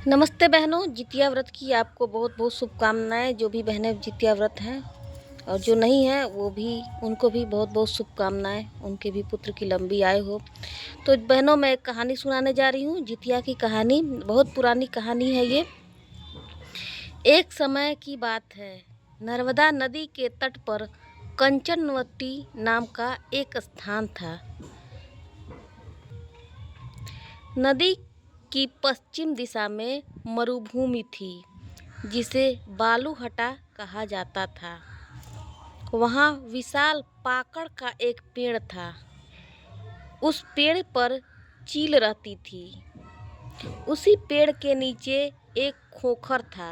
नमस्ते बहनों, जितिया व्रत की आपको बहुत बहुत शुभकामनाएं। जो भी बहनें जितिया व्रत हैं और जो नहीं हैं वो भी, उनको भी बहुत बहुत शुभकामनाएं। उनके भी पुत्र की लंबी आयु हो। तो बहनों, मैं एक कहानी सुनाने जा रही हूँ, जितिया की कहानी। बहुत पुरानी कहानी है ये। एक समय की बात है, नर्मदा नदी के तट पर कंचनवटी नाम का एक स्थान था। नदी की पश्चिम दिशा में मरुभूमि थी, जिसे बालूहटा कहा जाता था। वहाँ विशाल पाकड़ का एक पेड़ था। उस पेड़ पर चील रहती थी। उसी पेड़ के नीचे एक खोखर था,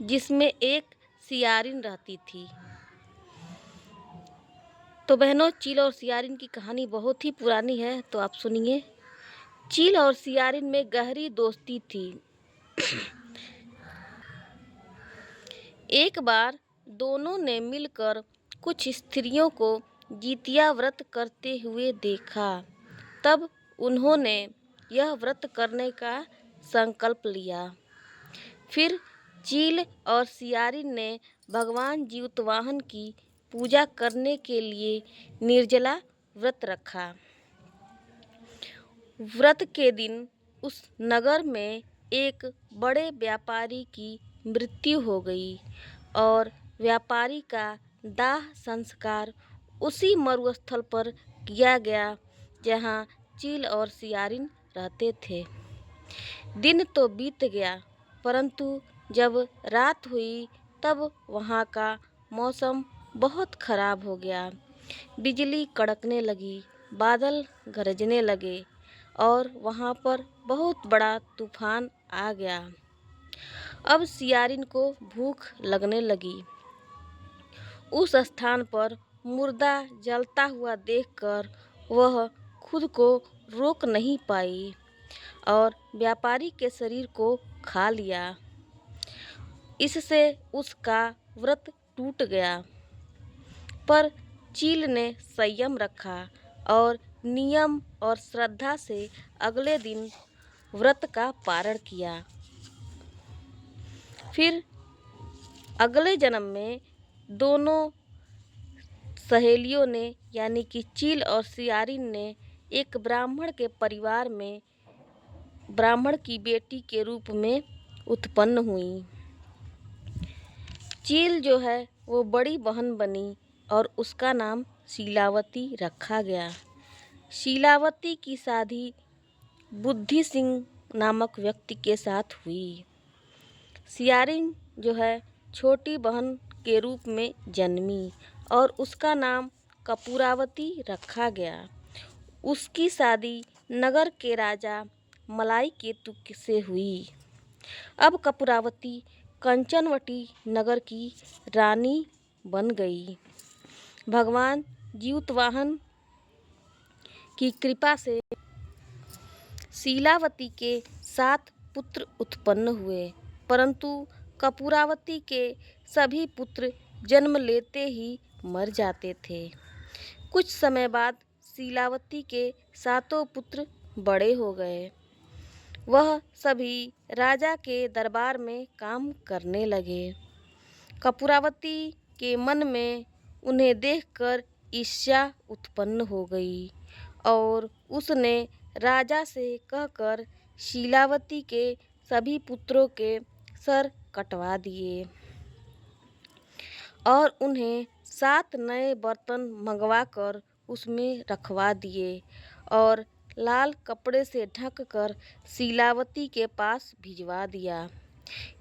जिसमें एक सियारिन रहती थी। तो बहनों, चील और सियारिन की कहानी बहुत ही पुरानी है, तो आप सुनिए। चील और सियारिन में गहरी दोस्ती थी। एक बार दोनों ने मिलकर कुछ स्त्रियों को जितिया व्रत करते हुए देखा। तब उन्होंने यह व्रत करने का संकल्प लिया। फिर चील और सियारिन ने भगवान जीतवाहन की पूजा करने के लिए निर्जला व्रत रखा। व्रत के दिन उस नगर में एक बड़े व्यापारी की मृत्यु हो गई और व्यापारी का दाह संस्कार उसी मरुस्थल पर किया गया जहाँ चील और सियारिन रहते थे। दिन तो बीत गया, परंतु जब रात हुई तब वहाँ का मौसम बहुत खराब हो गया। बिजली कड़कने लगी, बादल गरजने लगे और वहाँ पर बहुत बड़ा तूफान आ गया। अब सियारिन को भूख लगने लगी। उस स्थान पर मुर्दा जलता हुआ देखकर वह खुद को रोक नहीं पाई और व्यापारी के शरीर को खा लिया। इससे उसका व्रत टूट गया। पर चील ने संयम रखा और नियम और श्रद्धा से अगले दिन व्रत का पारण किया। फिर अगले जन्म में दोनों सहेलियों ने, यानी कि चील और सियारिन ने, एक ब्राह्मण के परिवार में ब्राह्मण की बेटी के रूप में उत्पन्न हुई। चील जो है वो बड़ी बहन बनी और उसका नाम शीलावती रखा गया। शीलावती की शादी बुद्धि सिंह नामक व्यक्ति के साथ हुई। सियारिन जो है छोटी बहन के रूप में जन्मी और उसका नाम कपूरावती रखा गया। उसकी शादी नगर के राजा मलाई केतु से हुई। अब कपूरावती कंचनवटी नगर की रानी बन गई। भगवान जीतवाहन की कृपा से शीलावती के 7 पुत्र उत्पन्न हुए, परंतु कपूरावती के सभी पुत्र जन्म लेते ही मर जाते थे। कुछ समय बाद शीलावती के 7 पुत्र बड़े हो गए। वह सभी राजा के दरबार में काम करने लगे। कपूरावती के मन में उन्हें देखकर ईर्ष्या उत्पन्न हो गई और उसने राजा से कहकर शीलावती के सभी पुत्रों के सर कटवा दिए और उन्हें 7 नए बर्तन मंगवाकर उसमें रखवा दिए और लाल कपड़े से ढककर शीलावती के पास भिजवा दिया।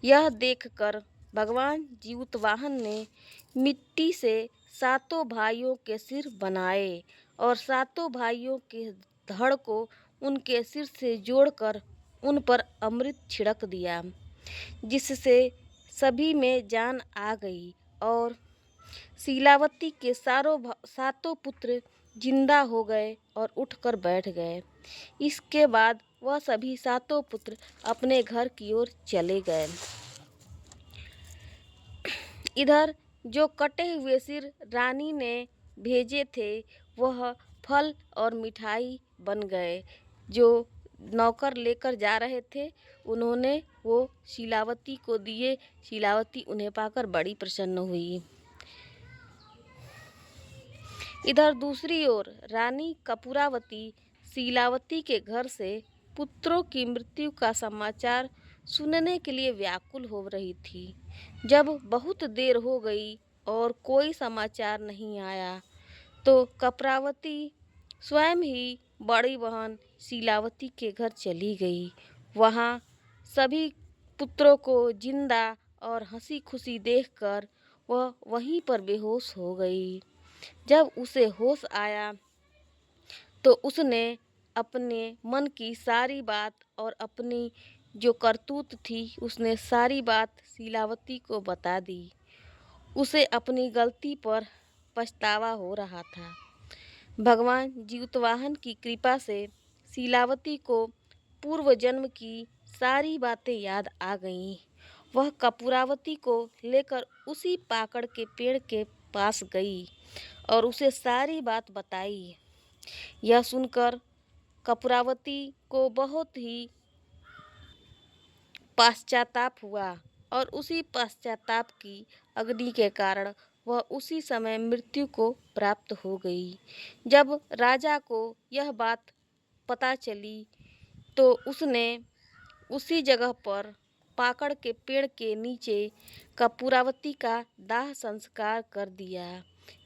यह देखकर भगवान जीतवाहन ने मिट्टी से 7 भाइयों के सिर बनाए और 7 भाइयों के धड़ को उनके सिर से जोड़कर उन पर अमृत छिड़क दिया, जिससे सभी में जान आ गई और शीलावती के 7 पुत्र जिंदा हो गए और उठकर बैठ गए। इसके बाद वह सभी 7 पुत्र अपने घर की ओर चले गए। इधर जो कटे हुए सिर रानी ने भेजे थे वह फल और मिठाई बन गए, जो नौकर लेकर जा रहे थे, उन्होंने वो शीलावती को दिए। शीलावती उन्हें पाकर बड़ी प्रसन्न हुई। इधर दूसरी ओर रानी कपूरावती शीलावती के घर से पुत्रों की मृत्यु का समाचार सुनने के लिए व्याकुल हो रही थी। जब बहुत देर हो गई और कोई समाचार नहीं आया, तो कपूरावती स्वयं ही बड़ी बहन शीलावती के घर चली गई। वहाँ सभी पुत्रों को जिंदा और हंसी खुशी देखकर वह वहीं पर बेहोश हो गई। जब उसे होश आया तो उसने अपने मन की सारी बात और अपनी जो करतूत थी उसने सारी बात शीलावती को बता दी। उसे अपनी गलती पर पछतावा हो रहा था। भगवान जीतवाहन की कृपा से शीलावती को पूर्व जन्म की सारी बातें याद आ गईं। वह कपूरावती को लेकर उसी पाकड़ के पेड़ के पास गई और उसे सारी बात बताई। यह सुनकर कपूरावती को बहुत ही पश्चाताप हुआ और उसी पश्चाताप की अग्नि के कारण वह उसी समय मृत्यु को प्राप्त हो गई। जब राजा को यह बात पता चली तो उसने उसी जगह पर पाकड़ के पेड़ के नीचे कपूरावती का दाह संस्कार कर दिया।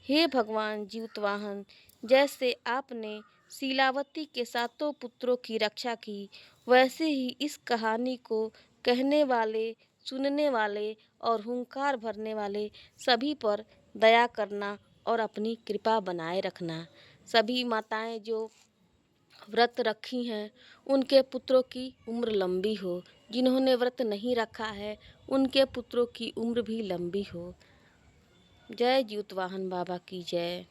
हे भगवान जीतवाहन, जैसे आपने शीलावती के 7 पुत्रों की रक्षा की, वैसे ही इस कहानी को कहने वाले, सुनने वाले और हुंकार भरने वाले सभी पर दया करना और अपनी कृपा बनाए रखना। सभी माताएं जो व्रत रखी हैं उनके पुत्रों की उम्र लंबी हो, जिन्होंने व्रत नहीं रखा है उनके पुत्रों की उम्र भी लंबी हो। जय जीतवाहन बाबा की जय।